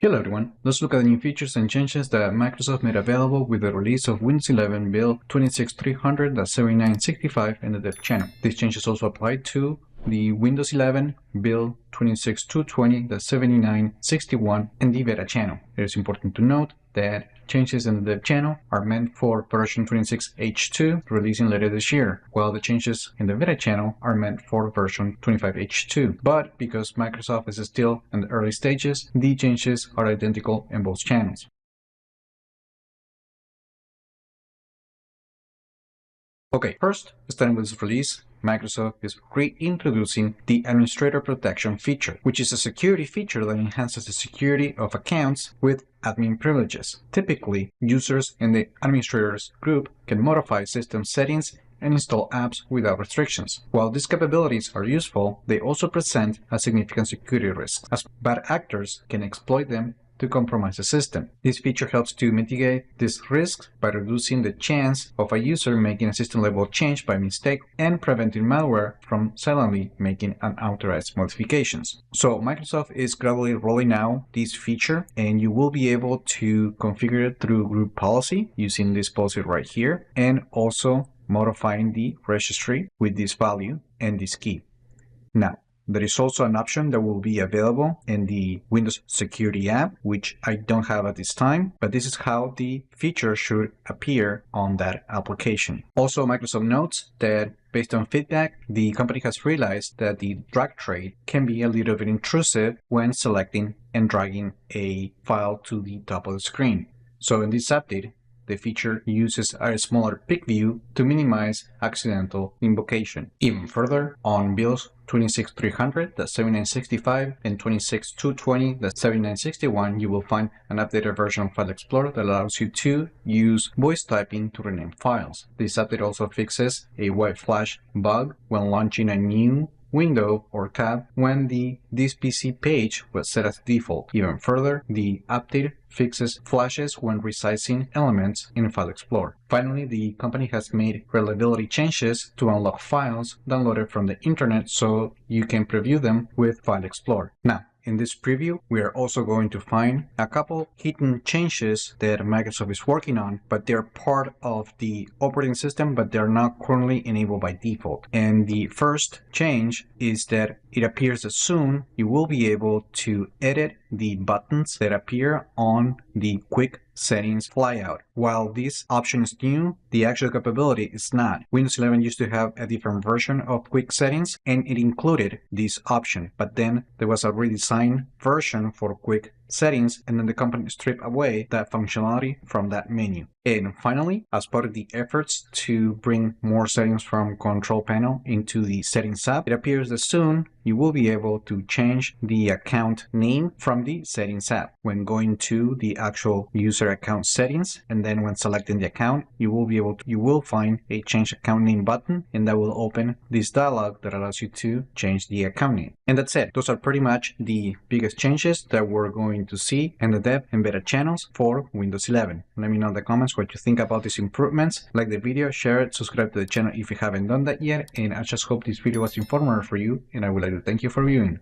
Hello everyone, let's look at the new features and changes that Microsoft made available with the release of Windows 11 build 26300.7965 in the dev channel. These changes also apply to the Windows 11 build 26220.7961 in the beta channel. It is important to note that changes in the dev channel are meant for version 26H2 releasing later this year, while the changes in the beta channel are meant for version 25H2. But because Microsoft is still in the early stages, the changes are identical in both channels. Okay, first, starting with this release, Microsoft is reintroducing the Administrator Protection feature, which is a security feature that enhances the security of accounts with admin privileges. Typically, users in the administrators group can modify system settings and install apps without restrictions. While these capabilities are useful, they also present a significant security risk, as bad actors can exploit them to compromise the system. This feature helps to mitigate these risks by reducing the chance of a user making a system-level change by mistake and preventing malware from silently making unauthorized modifications. So Microsoft is gradually rolling out this feature, and you will be able to configure it through group policy using this policy right here, and also modifying the registry with this value and this key. Now, there is also an option that will be available in the Windows Security app, which I don't have at this time, but this is how the feature should appear on that application. Also, Microsoft notes that based on feedback, the company has realized that the drag trait can be a little bit intrusive when selecting and dragging a file to the top of the screen. So in this update, the feature uses a smaller pick view to minimize accidental invocation. Even further, on builds 26300.7965 and 26220.7961, you will find an updated version of File Explorer that allows you to use voice typing to rename files. This update also fixes a white flash bug when launching a new window or tab when this PC page was set as default. Even further, the update fixes flashes when resizing elements in File Explorer. Finally, the company has made reliability changes to unlock files downloaded from the internet so you can preview them with File Explorer. Now, in this preview, we are also going to find a couple hidden changes that Microsoft is working on, but they're part of the operating system, but they're not currently enabled by default. And the first change is that it appears that soon you will be able to edit the buttons that appear on the quick settings flyout. While this option is new, the actual capability is not. Windows 11 used to have a different version of quick settings, and it included this option, but then there was a redesigned version for quick settings, and then the company stripped away that functionality from that menu. And finally, as part of the efforts to bring more settings from Control Panel into the Settings app, it appears that soon you will be able to change the account name from the Settings app. When going to the actual user account settings, and then when selecting the account, you will find a Change Account Name button, and that will open this dialog that allows you to change the account name. And that's it. Those are pretty much the biggest changes that we're going to see in the dev and beta channels for Windows 11. Let me know in the comments what you think about these improvements. Like the video, share it, subscribe to the channel if you haven't done that yet, and I just hope this video was informative for you, and I would like to thank you for viewing.